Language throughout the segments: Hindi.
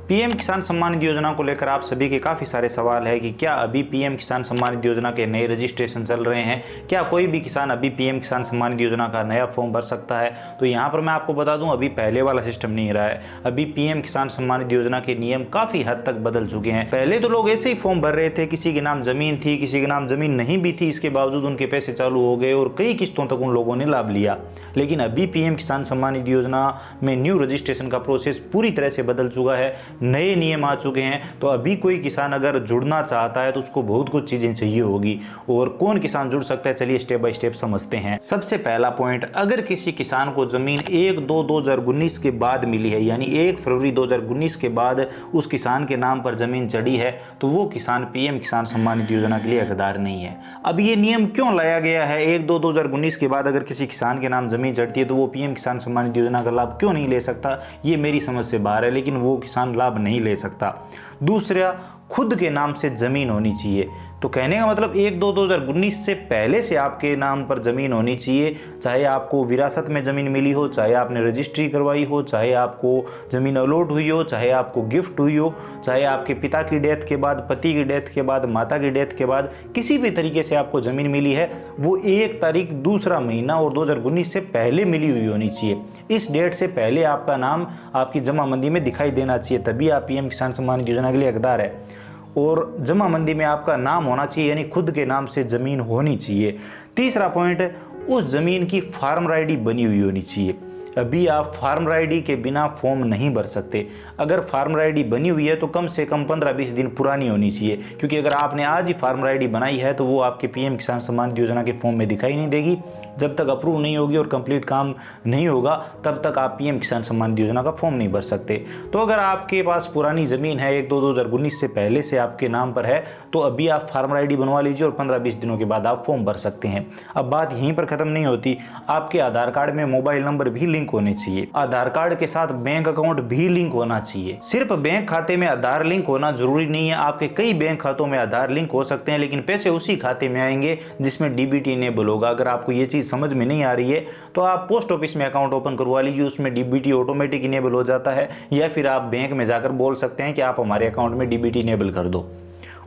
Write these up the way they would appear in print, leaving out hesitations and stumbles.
पीएम किसान सम्मान निधि योजना को लेकर आप सभी के काफ़ी सारे सवाल है कि क्या अभी पीएम किसान सम्मान निधि योजना के नए रजिस्ट्रेशन चल रहे हैं, क्या कोई भी किसान अभी पीएम किसान सम्मान निधि योजना का नया फॉर्म भर सकता है। तो यहाँ पर मैं आपको बता दूं, अभी पहले वाला सिस्टम नहीं रहा है। अभी पीएम किसान सम्मान निधि योजना के नियम काफ़ी हद तक बदल चुके हैं। पहले तो लोग ऐसे ही फॉर्म भर रहे थे, किसी के नाम जमीन थी, किसी के नाम जमीन नहीं भी थी, इसके बावजूद उनके पैसे चालू हो गए और कई किस्तों तक उन लोगों ने लाभ लिया। लेकिन अभी पीएम किसान सम्मान निधि योजना में न्यू रजिस्ट्रेशन का प्रोसेस पूरी तरह से बदल चुका है, नए नियम आ चुके हैं। तो अभी कोई किसान अगर जुड़ना चाहता है तो उसको बहुत कुछ चीजें चाहिए होगी। और कौन किसान जुड़ सकता है, चलिए स्टेप बाय स्टेप समझते हैं। सबसे पहला पॉइंट, अगर किसी किसान को जमीन 1/2/2019 के बाद मिली है, यानी 1 फरवरी 2019 के बाद उस किसान के नाम पर जमीन चढ़ी है, तो वो किसान पीएम किसान सम्मान निधि योजना के लिए हकदार नहीं है। अब ये नियम क्यों लाया गया है, 1/2/2019 के बाद अगर किसी किसान के नाम जमीन चढ़ती है तो वो पीएम किसान सम्मान निधि योजना का लाभ क्यों नहीं ले सकता, ये मेरी समझ से बाहर है, लेकिन वो किसान लाभ नहीं ले सकता। दूसरा, खुद के नाम से जमीन होनी चाहिए। तो कहने का मतलब 1/2/2019 से पहले से आपके नाम पर ज़मीन होनी चाहिए, चाहे आपको विरासत में ज़मीन मिली हो, चाहे आपने रजिस्ट्री करवाई हो, चाहे आपको ज़मीन अलॉट हुई हो, चाहे आपको गिफ्ट हुई हो, चाहे आपके पिता की डेथ के बाद, पति की डेथ के बाद, माता की डेथ के बाद किसी भी तरीके से आपको ज़मीन मिली है, वो 1 तारीख दूसरा महीना और 2019 से पहले मिली हुई होनी चाहिए। इस डेट से पहले आपका नाम आपकी जमाबंदी में दिखाई देना चाहिए, तभी आप पीएम किसान सम्मान निधि योजना के लिए हकदार है। और जमाबंदी में आपका नाम होना चाहिए, यानी खुद के नाम से ज़मीन होनी चाहिए। तीसरा पॉइंट, उस ज़मीन की फार्मर आईडी बनी हुई होनी चाहिए। अभी आप फार्मर आईडी के बिना फॉर्म नहीं भर सकते। अगर फार्मर आईडी बनी हुई है तो कम से कम 15-20 दिन पुरानी होनी चाहिए, क्योंकि अगर आपने आज ही फार्मर आईडी बनाई है तो वो आपके पीएम किसान सम्मान निधि योजना के फॉर्म में दिखाई नहीं देगी। जब तक अप्रूव नहीं होगी और कंप्लीट काम नहीं होगा तब तक आप पीएम किसान सम्मान निधि योजना का फॉर्म नहीं भर सकते। तो अगर आपके पास पुरानी ज़मीन है, 1/2/2019 से पहले से आपके नाम पर है, तो अभी आप फार्मर आईडी बनवा लीजिए और 15-20 दिनों के बाद आप फॉर्म भर सकते हैं। अब बात यहीं पर ख़त्म नहीं होती, आपके आधार कार्ड में मोबाइल नंबर भी लिंक होने चाहिए। आधार कार्ड के साथ बैंक अकाउंट भी लिंक होना चाहिए। सिर्फ बैंक खाते में आधार लिंक होना जरूरी नहीं है, आपके कई बैंक खातों में आधार लिंक हो सकते हैं, लेकिन पैसे उसी खाते में आएंगे जिसमें डीबीटी इनेबल होगा। अगर आपको ये चीज़ समझ में नहीं आ रही है तो आप पोस्ट ऑफिस में अकाउंट ओपन करवा लीजिए, उसमें डीबीटी ऑटोमेटिक इनेबल हो जाता है। या फिर आप बैंक में जाकर बोल सकते हैं कि आप हमारे अकाउंट में डीबीटी इनेबल कर दो,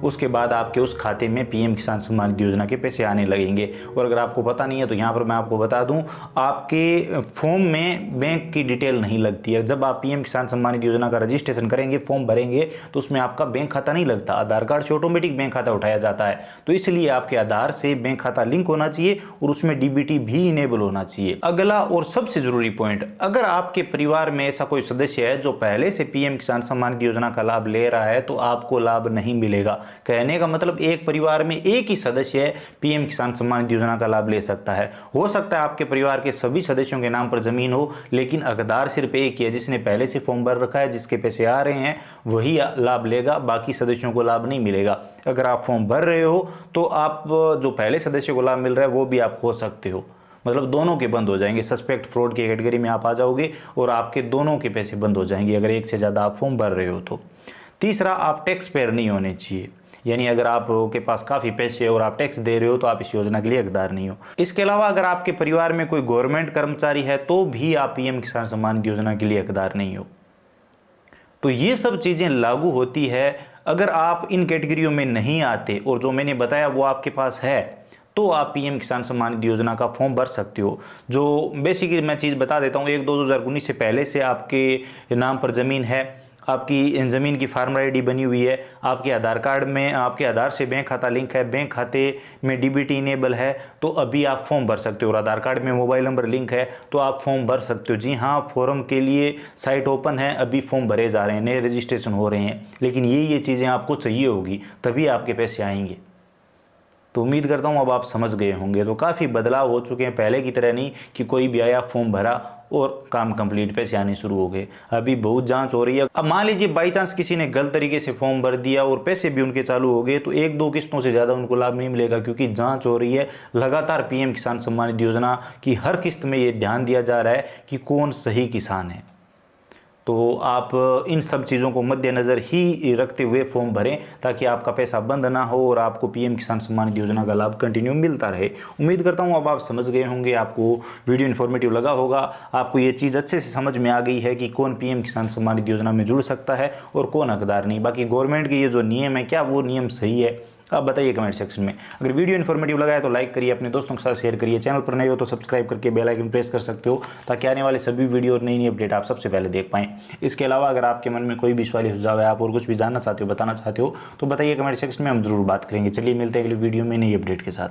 उसके बाद आपके उस खाते में पीएम किसान सम्मान निधि योजना के पैसे आने लगेंगे। और अगर आपको पता नहीं है तो यहाँ पर मैं आपको बता दूं, आपके फॉर्म में बैंक की डिटेल नहीं लगती है। जब आप पीएम किसान सम्मान निधि योजना का रजिस्ट्रेशन करेंगे, फॉर्म भरेंगे, तो उसमें आपका बैंक खाता नहीं लगता, आधार कार्ड से ऑटोमेटिक बैंक खाता उठाया जाता है। तो इसलिए आपके आधार से बैंक खाता लिंक होना चाहिए और उसमें डीबीटी भी इनेबल होना चाहिए। अगला और सबसे जरूरी पॉइंट, अगर आपके परिवार में ऐसा कोई सदस्य है जो पहले से पीएम किसान सम्मान निधि योजना का लाभ ले रहा है तो आपको लाभ नहीं मिलेगा। कहने का मतलब एक परिवार में एक ही सदस्य पीएम किसान सम्मान निधि योजना का लाभ ले सकता है। हो सकता है आपके परिवार के सभी सदस्यों के नाम पर जमीन हो, लेकिन हकदार सिर्फ एक ही है, जिसने पहले से फॉर्म भर रखा है, जिसके पैसे आ रहे हैं वही लाभ लेगा, बाकी सदस्यों को लाभ नहीं मिलेगा। अगर आप फॉर्म भर रहे हो तो आप जो पहले सदस्य को लाभ मिल रहा है वो भी आप खो सकते हो, मतलब दोनों के बंद हो जाएंगे। सस्पेक्ट फ्रॉड की कैटेगरी में आप आ जाओगे और आपके दोनों के पैसे बंद हो जाएंगे अगर एक से ज़्यादा आप फॉर्म भर रहे हो तो। तीसरा, आप टैक्स पेयर नहीं होने चाहिए, यानी अगर आपके पास काफ़ी पैसे और आप टैक्स दे रहे हो तो आप इस योजना के लिए हकदार नहीं हो। इसके अलावा अगर आपके परिवार में कोई गवर्नमेंट कर्मचारी है तो भी आप पीएम किसान सम्मान निधि योजना के लिए हकदार नहीं हो। तो ये सब चीज़ें लागू होती है। अगर आप इन कैटेगरियों में नहीं आते और जो मैंने बताया वो आपके पास है तो आप पीएम किसान सम्मान निधि योजना का फॉर्म भर सकते हो। जो बेसिकली मैं चीज़ बता देता हूँ, 1/2/2019 से पहले से आपके नाम पर ज़मीन है, आपकी ज़मीन की फार्मर आईडी बनी हुई है, आपके आधार कार्ड में आपके आधार से बैंक खाता लिंक है, बैंक खाते में डीबीटी इनेबल है, तो अभी आप फॉर्म भर सकते हो। और आधार कार्ड में मोबाइल नंबर लिंक है तो आप फॉर्म भर सकते हो। जी हाँ, फॉर्म के लिए साइट ओपन है, अभी फॉर्म भरे जा रहे हैं, नए रजिस्ट्रेशन हो रहे हैं, लेकिन ये चीज़ें आपको चाहिए होगी तभी आपके पैसे आएंगे। तो उम्मीद करता हूँ अब आप समझ गए होंगे। तो काफ़ी बदलाव हो चुके हैं, पहले की तरह नहीं कि कोई भी आया फॉर्म भरा और काम कंप्लीट, पैसे आने शुरू हो गए। अभी बहुत जांच हो रही है। अब मान लीजिए बाई चांस किसी ने गलत तरीके से फॉर्म भर दिया और पैसे भी उनके चालू हो गए तो 1-2 किस्तों से ज़्यादा उनको लाभ नहीं मिलेगा, क्योंकि जांच हो रही है लगातार। पीएम किसान सम्मान निधि योजना की हर किस्त में ये ध्यान दिया जा रहा है कि कौन सही किसान है। तो आप इन सब चीज़ों को मद्देनज़र ही रखते हुए फॉर्म भरें ताकि आपका पैसा बंद ना हो और आपको पीएम किसान सम्मान निधि योजना का लाभ कंटिन्यू मिलता रहे। उम्मीद करता हूँ अब आप समझ गए होंगे, आपको वीडियो इन्फॉर्मेटिव लगा होगा, आपको ये चीज़ अच्छे से समझ में आ गई है कि कौन पीएम किसान सम्मान निधि योजना में जुड़ सकता है और कौन हकदार नहीं। बाकी गवर्नमेंट के ये जो नियम है, क्या वो नियम सही है, आप बताइए कमेंट सेक्शन में। अगर वीडियो इन्फॉर्मेटिव लगा है तो लाइक करिए, अपने दोस्तों के साथ शेयर करिए, चैनल पर नए हो तो सब्सक्राइब करके बेल आइकन प्रेस कर सकते हो ताकि आने वाले सभी वीडियो और नई नई अपडेट आप सबसे पहले देख पाएं। इसके अलावा अगर आपके मन में कोई भी सवाल सुझाव है, आप और कुछ भी जानना चाहते हो, बताना चाहते हो, तो बताइए कमेंट सेक्शन में, हम जरूर बात करेंगे। चलिए मिलते हैं अगली वीडियो में नई अपडेट के साथ।